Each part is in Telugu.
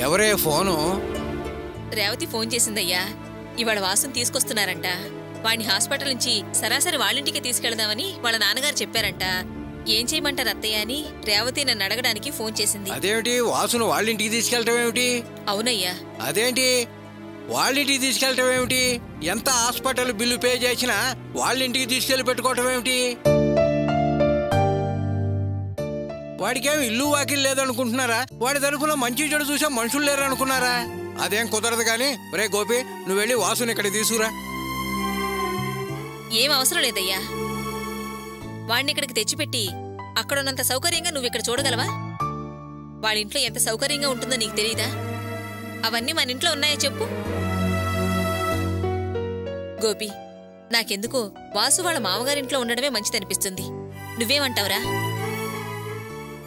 ఎవరే ఫోను? రేవతి ఫోన్ చేసిందయ్యా. ఇవాళ వాసుని తీసుకొస్తున్నారంట. వాడిని హాస్పిటల్ నుంచి సరాసరి వాళ్ళింటికి తీసుకెళ్దామని వాళ్ళ నాన్నగారు చెప్పారంట. ఏం చేయమంటారు అత్తయ్య అని రేవతి నన్ను అడగడానికి ఫోన్ చేసింది. అదేమిటి వాసును వాళ్ళింటికి తీసుకెళ్ళటం ఏమిటి? అవునయ్యా. అదేంటి వాళ్ళింటికి తీసుకెళ్ళటం ఏమిటి? ఎంత హాస్పిటల్ బిల్లు పే చేసినా వాళ్ళింటికి తీసుకెళ్లి పెట్టుకోవటం ఏమిటి? వాడికేం ఇల్లు వాకిల్ లేదనుకుంటున్నారా? వాడి తరఫున మంచి చెడు చూసే మనుషులు లేరనుకున్నారా? అదేం కుదరదు కానీ రే గోపి, నువ్వు వెళ్ళి వాసుని ఇక్కడ తీసుకురా. ఏం అవసరం లేదయ్యా. వాడిని ఇక్కడికి తెచ్చిపెట్టి అక్కడున్నంత సౌకర్యంగా నువ్వు ఇక్కడ చూడగలవా? వాళ్ళింట్లో ఎంత సౌకర్యంగా ఉంటుందో నీకు తెలీదా? అవన్నీ మన ఇంట్లో ఉన్నాయో చెప్పు. గోపి, నాకెందుకో వాసు వాళ్ళ మామగారింట్లో ఉండడమే మంచిదనిపిస్తుంది. నువ్వేమంటావురా?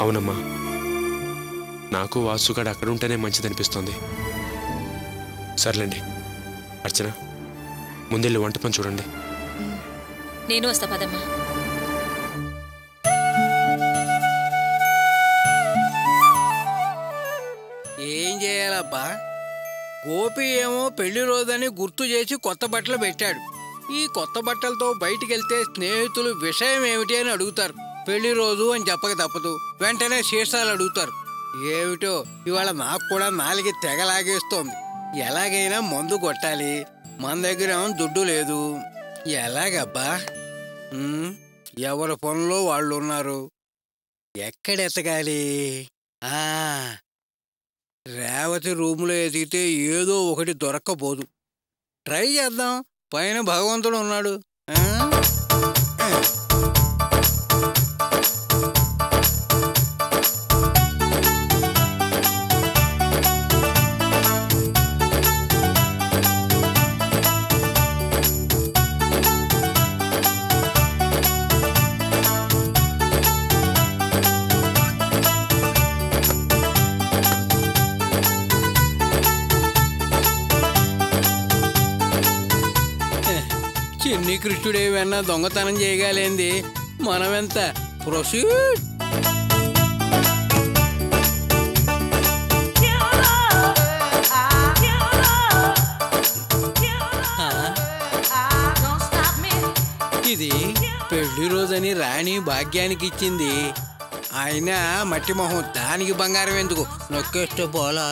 అవునమ్మా, నాకు వాసుగాడు అక్కడ ఉంటేనే మంచిదనిపిస్తుంది. సర్లేండి అర్చన, ముందెళ్ళి వంట పని చూడండి. నేను వస్తా పదమ్మా. ఏం చేయాలబ్బా? గోపి ఏమో పెళ్లి రోజని గుర్తు చేసి కొత్త బట్టలు పెట్టాడు. ఈ కొత్త బట్టలతో బయటికి వెళ్తే స్నేహితులు విషయం ఏమిటి అని అడుగుతారు. పెళ్లి రోజు అని చెప్పక తప్పదు. వెంటనే శీర్షాలు అడుగుతారు. ఏమిటో ఇవాళ నాకు కూడా నాలుగు తెగలాగేస్తోంది. ఎలాగైనా మందు కొట్టాలి. మన దగ్గర ఏమో దుడ్డు లేదు. ఎలాగబ్బా? ఎవరి పనుల్లో వాళ్ళు ఉన్నారు. ఎక్కడెతకాలి? రేవతి రూములో ఎదిగితే ఏదో ఒకటి దొరక్కపోదు. ట్రై చేద్దాం. పైన భగవంతుడు ఉన్నాడు. చిన్ని కృష్ణుడేవన్నా దొంగతనం చేయగలేంది. మనమెంత ప్రొసీడ్. ఇది పెళ్లి రోజని రాణి భాగ్యానికి ఇచ్చింది. అయినా మట్టి మొహం, దానికి బంగారం ఎందుకు? నొక్కేస్తే పోలా.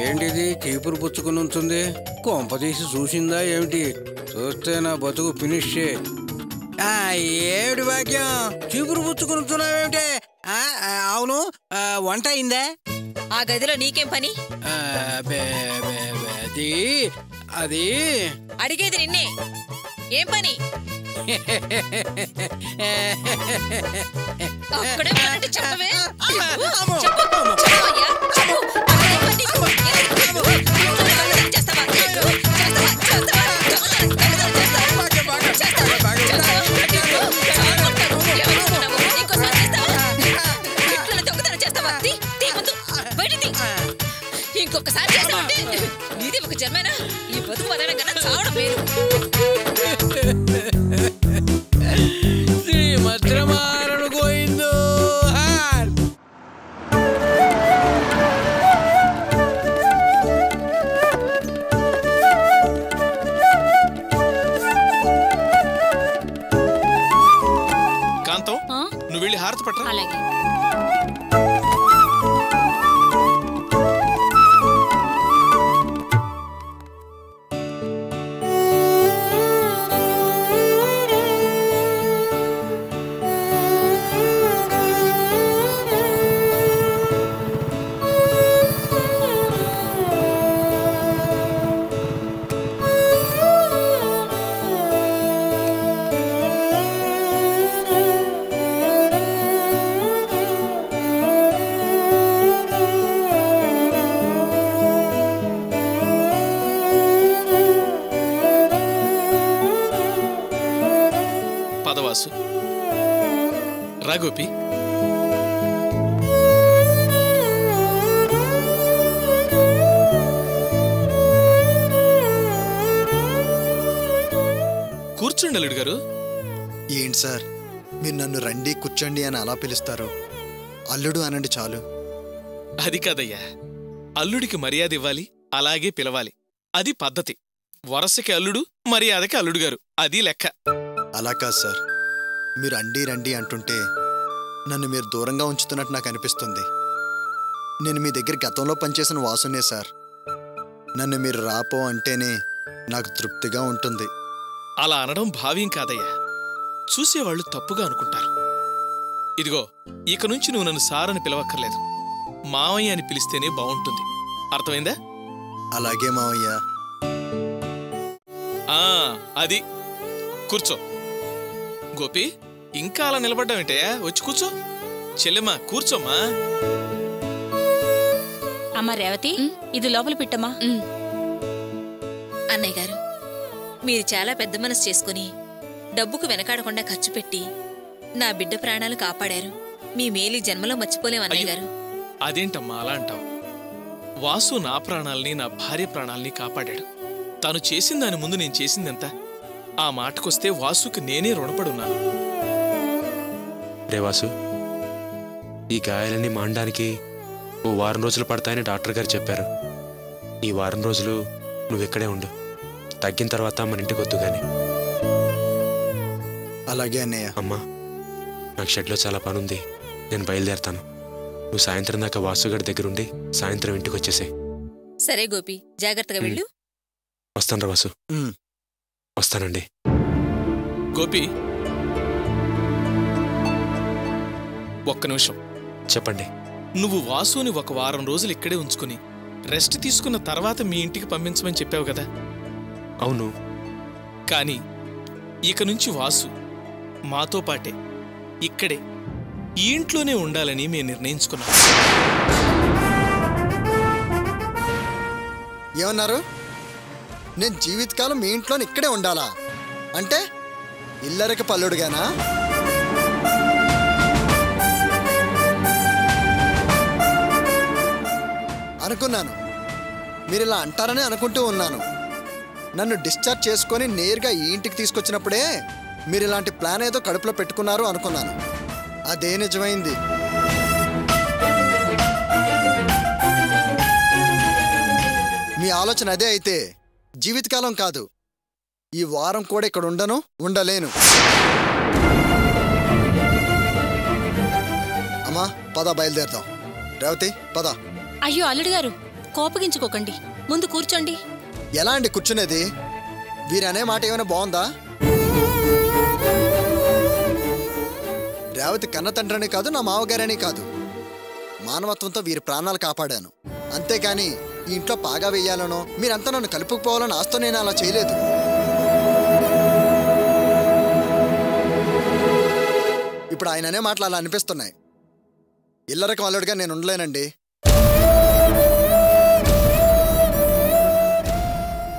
ఏంటిది చీపురు పుచ్చుకుని ఉంచుంది? కొంపదీసి చూసిందా ఏమిటి? చూస్తే నా బతుకు ఫినిష్. ఏమిటి భాగ్యం, చీపురు పుచ్చుకుని ఉంచున్నావేమిటి? అవును, వంట అయిందా? ఆ గదిలో నీకేం పని? అది అడిగేది నిన్నే. ఏం పని? అక్కడే చెప్పవే. ఇంకొకసారి చేస్తామంటే ఇది ఒక జన్మేనా? ఈ బతుకు వదలడం కన్నా చావడం మేలు. శ్రీమద్రమారణ గోయిందో. కాంతం, నువ్వు వెళ్ళి హారతి పట్టు. అలాగే. రా గోపి. కూర్చోండి అల్లుడు గారు. ఏంటి సార్ మీరు నన్ను రండి కూర్చోండి అని అలా పిలుస్తారు? అల్లుడు అనండి చాలు. అది కాదయ్యా, అల్లుడికి మర్యాద ఇవ్వాలి, అలాగే పిలవాలి. అది పద్ధతి. వరసకి అల్లుడు, మర్యాదకి అల్లుడు గారు, అది లెక్క. అలా కాదు సార్, మీరు రండి రండి అంటుంటే నన్ను మీరు దూరంగా ఉంచుతున్నట్టు నాకు అనిపిస్తుంది. నేను మీ దగ్గర గతంలో పనిచేసిన వాసునే సార్. నన్ను మీరు రాపో అంటేనే నాకు తృప్తిగా ఉంటుంది. అలా అనడం భావ్యం కాదయ్యా, చూసేవాళ్లు తప్పుగా అనుకుంటారు. ఇదిగో, ఇక నుంచి నువ్వు నన్ను సార్ అని పిలవక్కర్లేదు, మావయ్య అని పిలిస్తేనే బావుంటుంది. అర్థమైందా? అలాగే మావయ్య. అది కూర్చో. గోపి, ఇంకా అలా నిలబడ్డావేంటయ్యా? వచ్చి కూర్చో. చెల్లెమ్మా కూర్చోమ్మా. అమ్మా రేవతి, ఇది లోపల పెట్టమ్మా. అన్నయ్య గారు, మీరు చాలా పెద్ద మనసు చేసుకుని డబ్బుకు వెనకాడకుండా ఖర్చు పెట్టి నా బిడ్డ ప్రాణాలు కాపాడారు. మీ మేలు జన్మలో మర్చిపోలేం అన్నయ్య గారు. అదేంటమ్మా అలా అంటావు? వాసు నా ప్రాణాల్ని, నా భార్య ప్రాణాల్ని కాపాడాడు. తను చేసిన దాని ముందు నేను చేసిందెంత? ఆ మాటకొస్తే వాసుకి నేనే రుణపడున్నాను. రే వాసు, ఈ గాయాలన్నీ మానడానికి ఓ వారం రోజులు పడతాయని డాక్టర్ గారు చెప్పారు. ఈ వారం రోజులు నువ్వెక్కడే ఉండు, తగ్గిన తర్వాత మన ఇంటికి వద్దు గాని. అలాగే అన్నయ్య. అమ్మా, నాకు షెడ్లో చాలా పనుంది, నేను బయలుదేరతాను. నువ్వు సాయంత్రం దాకా వాసుగారి దగ్గరుండి సాయంత్రం ఇంటికి వచ్చేసాయి. సరే గోపి, జాగ్రత్తగా వెళ్ళు. వస్తాను రా వాసు. వస్తానండి. గోపి, ఒక్క నిమిషం. చెప్పండి. నువ్వు వాసుని ఒక వారం రోజులు ఇక్కడే ఉంచుకుని రెస్ట్ తీసుకున్న తర్వాత మీ ఇంటికి పంపించమని చెప్పావు కదా? అవును. కానీ ఇక నుంచి వాసు మాతో పాటే ఇక్కడే ఈ ఇంట్లోనే ఉండాలని మేము నిర్ణయించుకున్నాం. ఏమన్నారు? నేను జీవితకాలం మీ ఇంట్లోనే ఇక్కడే ఉండాలా? అంటే ఇల్లరికి పల్లుడుగానా? అనుకున్నాను, మీరు ఇలా అంటారని అనుకుంటూ ఉన్నాను. నన్ను డిశ్చార్జ్ చేసుకొని నేరుగా ఈ ఇంటికి తీసుకొచ్చినప్పుడే మీరు ఇలాంటి ప్లాన్ ఏదో కడుపులో పెట్టుకున్నారు అనుకున్నాను. అదే నిజమైంది. మీ ఆలోచన అదే అయితే జీవితకాలం కాదు, ఈ వారం కూడా ఇక్కడ ఉండను, ఉండలేను. అమ్మా పద, బయలుదేరదాం. రేవతి పద. అయ్యో అల్లుడు గారు, కోపగించుకోకండి, ముందు కూర్చోండి. ఎలా అండి కూర్చునేది? వీరనే మాట ఏమైనా బాగుందా? రేవతి కన్న తండ్రని కాదు, నా మావగారని కాదు. మానవత్వంతో వీరి ప్రాణాలు కాపాడాను, అంతేకాని ఈ ఇంట్లో పాగా వేయాలనో మీరంతా నన్ను కలుపుకుపోవాలని ఆస్తో నేను అలా చేయలేదు. ఇప్పుడు ఆయననే మాటలు అలా అనిపిస్తున్నాయి. ఇల్లరకం అల్లుడిగా నేను ఉండలేనండి.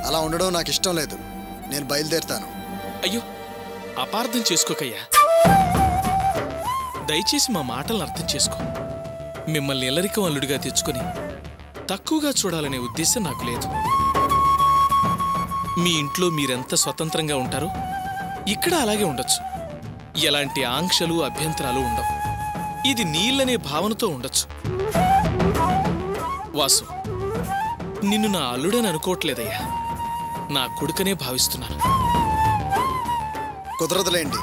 అలా ఉండడం నాకు ఇష్టం లేదు. నేను బయలుదేరుతాను. అయ్యో, అపార్థం చేసుకోకయ్యా. దయచేసి మా మాటలను అర్థం చేసుకో. మిమ్మల్ని ఇల్లరికం అల్లుడిగా తెచ్చుకొని తక్కువగా చూడాలనే ఉద్దేశం నాకు లేదు. మీ ఇంట్లో మీరెంత స్వతంత్రంగా ఉంటారో ఇక్కడ అలాగే ఉండొచ్చు. ఎలాంటి ఆంక్షలు, అభ్యంతరాలు ఉండవు. ఇది నీళ్ళనే భావనతో ఉండొచ్చు. వాసు, నిన్ను నా అల్లుడని అనుకోవట్లేదయ్యా, నా కొడుకనే భావిస్తున్నాను. కుదరదులేండి.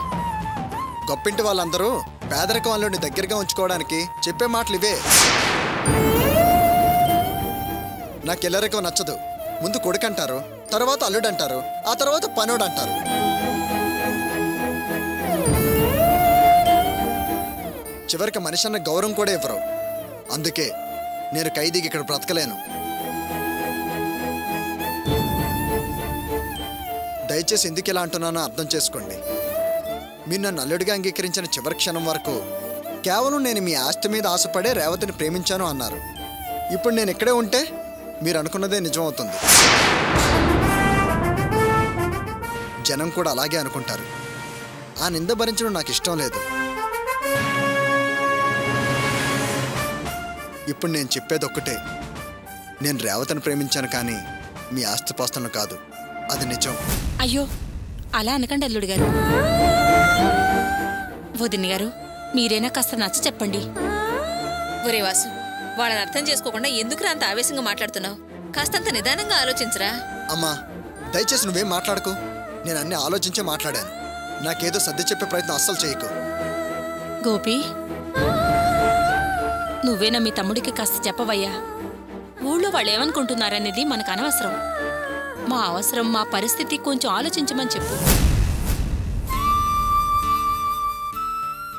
గొప్పింటి వాళ్ళందరూ పేదరికం అల్లుడిని దగ్గరగా ఉంచుకోవడానికి చెప్పే మాటలు ఇవే. నాకు ఇల్లరికం నచ్చదు. ముందు కొడుకు అంటారు, తర్వాత అల్లుడు అంటారు, ఆ తర్వాత పనుడు అంటారు. చివరికి మనిషి అన్న గౌరవం కూడా ఇవ్వరు. అందుకే నేను ఖైదీకి ఇక్కడ బ్రతకలేను. దయచేసి ఎందుకు ఇలా అంటున్నానో అర్థం చేసుకోండి. మీరు నన్ను అల్లుడిగా అంగీకరించిన చివరి క్షణం వరకు కేవలం నేను మీ ఆస్తి మీద ఆశపడే రేవతిని ప్రేమించాను అన్నారు. ఇప్పుడు నేను ఇక్కడే ఉంటే మీరు అనుకున్నదే నిజమవుతుంది. జనం కూడా అలాగే అనుకుంటారు. ఆ నింద భరించడం నాకు ఇష్టం లేదు. ఇప్పుడు నేను చెప్పేది ఒక్కటే, నేను రేవతిని ప్రేమించాను కానీ మీ ఆస్తిపాస్తులను కాదు. అది నిజం. అయ్యో అలా అనకండి అల్లుడు గారు. వదిన గారు, మీరైనా కాస్త నచ్చ చెప్పండి. ఒరే వాసు, వాళ్ళని అర్థం చేసుకోకుండా ఎందుకురా అంత ఆవేశంగా మాట్లాడుతున్నావు? కాస్తంత నిదానంగా ఆలోచించరా. అమ్మా దయచేసి నువ్వేం మాట్లాడకు. నేను అన్ని ఆలోచించే మాట్లాడాను. నాకేదో సర్ది చెప్పే ప్రయత్నం అస్సలు చేయకు. గోపి, నువ్వేనా మీ తమ్ముడికి కాస్త చెప్పవయ్యా. ఊళ్ళో వాళ్ళు ఏమనుకుంటున్నారనేది మనకు అనవసరం. మా అవసరం, మా పరిస్థితి కొంచెం ఆలోచించమని చెప్పు.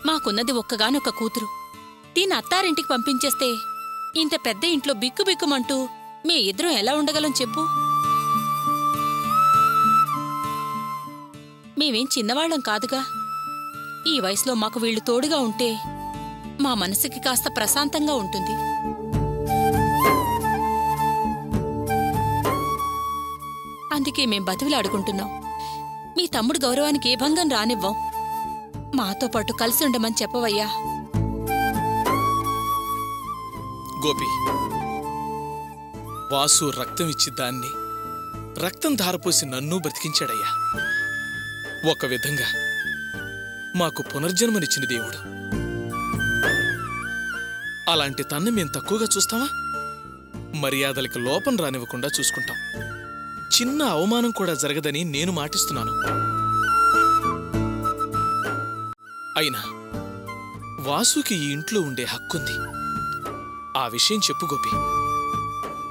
మాకున్నది ఒక్కగానొక్క కూతురు. దీన్ని అత్తారింటికి పంపించేస్తే ఇంత పెద్ద ఇంట్లో బిక్కు బిక్కుమంటూ మీ ఇద్దరం ఎలా ఉండగలం చెప్పు? మేమేం చిన్నవాళ్ళం కాదుగా. ఈ వయసులో మాకు వీళ్ళు తోడుగా ఉంటే మా మనసుకి కాస్త ప్రశాంతంగా ఉంటుంది. అందుకే మేం బతివిలాడుకుంటున్నాం. మీ తమ్ముడు గౌరవానికి ఏ భంగం రానివ్వం. మాతో పాటు కలిసి ఉండమని చెప్పవయ్యా. గోపి, వాసు రక్తం ఇచ్చి దాన్ని, రక్తం ధారపోసి నన్ను బ్రతికించాడయ్యా. ఒక విధంగా మాకు పునర్జన్మనిచ్చిన దేవుడు. అలాంటి తన్ని మేం తక్కువగా చూస్తావా? మర్యాదలకి లోపం రానివ్వకుండా చూసుకుంటాం. చిన్న అవమానం కూడా జరగదని నేను మాటిస్తున్నాను. అయినా వాసుకి ఈ ఇంట్లో ఉండే హక్కుంది. ఆ విషయం చెప్పు గోపి.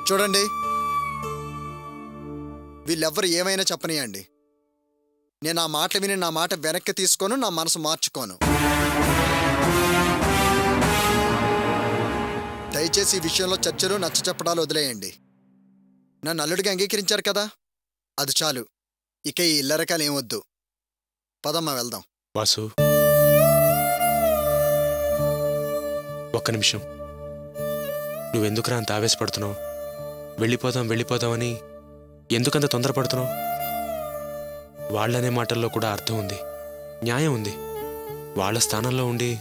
చూడండి, వీళ్ళెవ్వరు ఏమైనా చెప్పనియండి. నేను ఆ మాట విని నా మాట వెనక్కి తీసుకోను, నా మనసు మార్చుకోను. దయచేసి ఈ విషయంలో చర్చలు నచ్చ చెప్పడాలు వదిలేయండి. నన్ను అల్లుడిగా అంగీకరించారు కదా, అది చాలు. ఇక ఈ ఇల్లరకాలు ఏమొద్దు. పదమ్మా వెళ్దాం. వాసు, ఒక్క నిమిషం. నువ్వెందుకురా అంత ఆవేశపడుతున్నావు? వెళ్ళిపోదామని ఎందుకంత తొందరపడుతున్నావు? వాళ్ళనే మాటల్లో కూడా అర్థం ఉంది, న్యాయం ఉంది. వాళ్ళ స్థానంలో ఉండి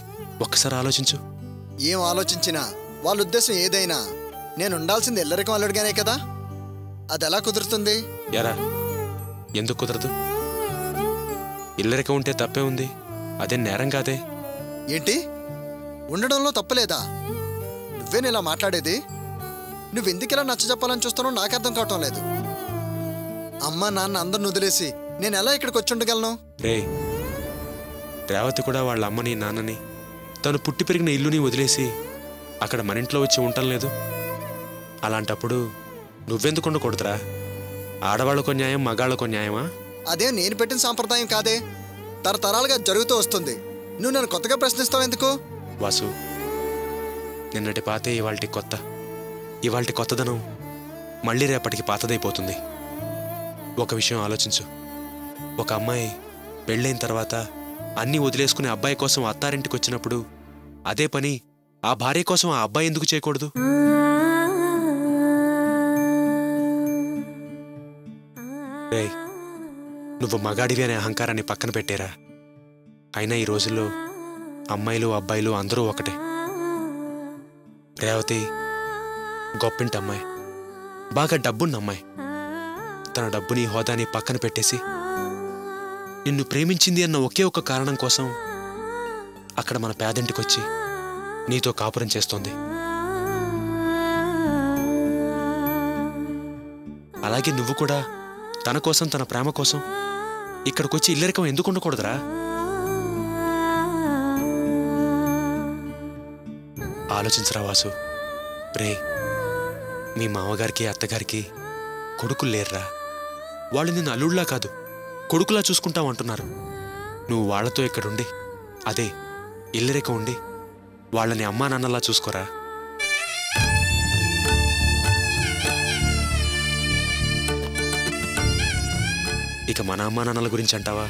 ఒక్కసారి ఆలోచించు. ఏం ఆలోచించినా వాళ్ళ ఉద్దేశం ఏదైనా నేను ఉండాల్సింది ఇల్లరికం అల్లుడిగానే కదా. అది ఎలా కుదురుతుంది? ఎరా, ఎందుకు కుదరదు? ఇల్లరికం ఉంటే తప్పే ఉంది, అదే నేరం కాదే. ఏంటి, ఉండడంలో తప్పలేదా? నువ్వేనిలా మాట్లాడేది? నువ్వెందుకిలా నచ్చ చెప్పాలని చూస్తానో నాకు అర్థం కావటం లేదు. అమ్మ నాన్న అందరిని వదిలేసి నేను ఎలా ఇక్కడికి వచ్చి ఉండగలను? రే, రేవతి కూడా వాళ్ళ అమ్మని నాన్నని, తను పుట్టి పెరిగిన ఇల్లుని వదిలేసి అక్కడ మన ఇంట్లో వచ్చి ఉండటం లేదు. అలాంటప్పుడు నువ్వెందుకు ఉండకూడదురా? ఆడవాళ్ళకో న్యాయం, మగాళ్ళకో న్యాయమా? అదే నేను పెట్టిన సాంప్రదాయం కాదే, తరతరాలుగా జరుగుతూ వస్తుంది. నువ్వు నన్ను కొత్తగా ప్రశ్నిస్తావు ఎందుకు? వాసు, నిన్నటి పాతే ఇవాల్టి కొత్త. ఇవాల్టి కొత్తదనం మళ్ళీ రేపటికి పాతదైపోతుంది. ఒక విషయం ఆలోచించు. ఒక అమ్మాయి పెళ్ళైన తర్వాత అన్నీ వదిలేసుకుని అబ్బాయి కోసం అత్తారింటికి వచ్చినప్పుడు అదే పని ఆ భార్య కోసం ఆ అబ్బాయి ఎందుకు చేయకూడదు? రేయ్, నువ్వు మగాడివి అనే అహంకారాన్ని పక్కన పెట్టేరా. అయినా ఈ రోజుల్లో అమ్మాయిలు అబ్బాయిలు అందరూ ఒకటే. రేవతి గొప్పింటి అమ్మాయి, బాగా డబ్బున్న అమ్మాయి. తన డబ్బుని హోదాని పక్కన పెట్టేసి నిన్ను ప్రేమించింది అన్న ఒకే ఒక కారణం కోసం అక్కడ మన పేదింటికొచ్చి నీతో కాపురం చేస్తోంది. అలాగే నువ్వు కూడా తన కోసం, తన ప్రేమ కోసం ఇక్కడికొచ్చి ఇల్లరికం ఎందుకు ఉండకూడదురా? ఆలోచించరా వాసు. రే, మీ మామగారికి అత్తగారికి కొడుకులు లేర్రా. వాళ్ళు నిన్ను అల్లుళ్ళా కాదు కొడుకులా చూసుకుంటామంటున్నారు. నువ్వు వాళ్లతో ఇక్కడుండి, అదే ఇల్లరిక ఉండి వాళ్ళని అమ్మా నాన్నలా చూసుకోరా. ఇక మన అమ్మా నాన్నల గురించి అంటావా?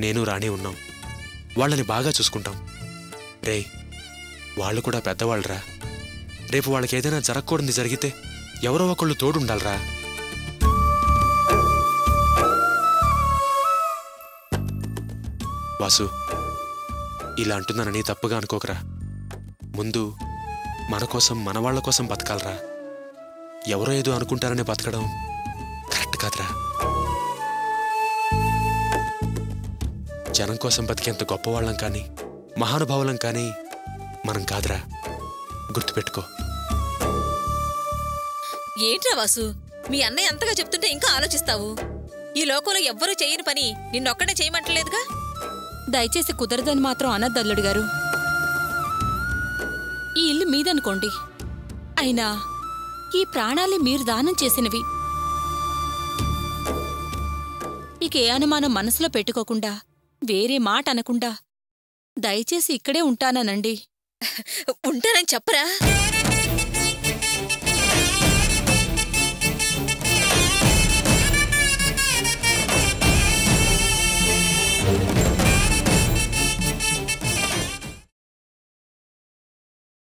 నేను రాణి ఉన్నాం, వాళ్ళని బాగా చూసుకుంటాం. రే, వాళ్ళు కూడా పెద్దవాళ్ళరా. రేపు వాళ్ళకి ఏదైనా జరగకూడదు జరిగితే ఎవరో ఒకళ్ళు తోడుండాలరా. వాసు, ఇలా అంటున్నానని తప్పుగా అనుకోకరా. ముందు మన కోసం, మన వాళ్ళ కోసం బతకాలరా. ఎవరో ఏదో అనుకుంటారని బతకడం కరెక్ట్ కాదురా. జనం కోసం బతికేంత గొప్పవాళ్ళం కానీ మహానుభావులం కానీ మనం కాదురా, గుర్తుపెట్టుకో. ఏంట్రా వాసు, మీ అన్నయ్య అంతగా చెప్తుంటే ఇంకా ఆలోచిస్తావు? ఈ లోకంలో ఎవ్వరూ చేయని పని నిన్నొక్కడే చేయమంటలేదుగా. దయచేసి కుదరదని మాత్రం అనద్దల్లుడు గారు. ఈ ఇల్లు మీదనుకోండి, అయినా ఈ ప్రాణాలే మీరు దానం చేసినవి. ఇక ఏ అనుమానం మనసులో పెట్టుకోకుండా, వేరే మాట అనకుండా దయచేసి ఇక్కడే ఉంటానండి. ఉంటానని చెప్పరా?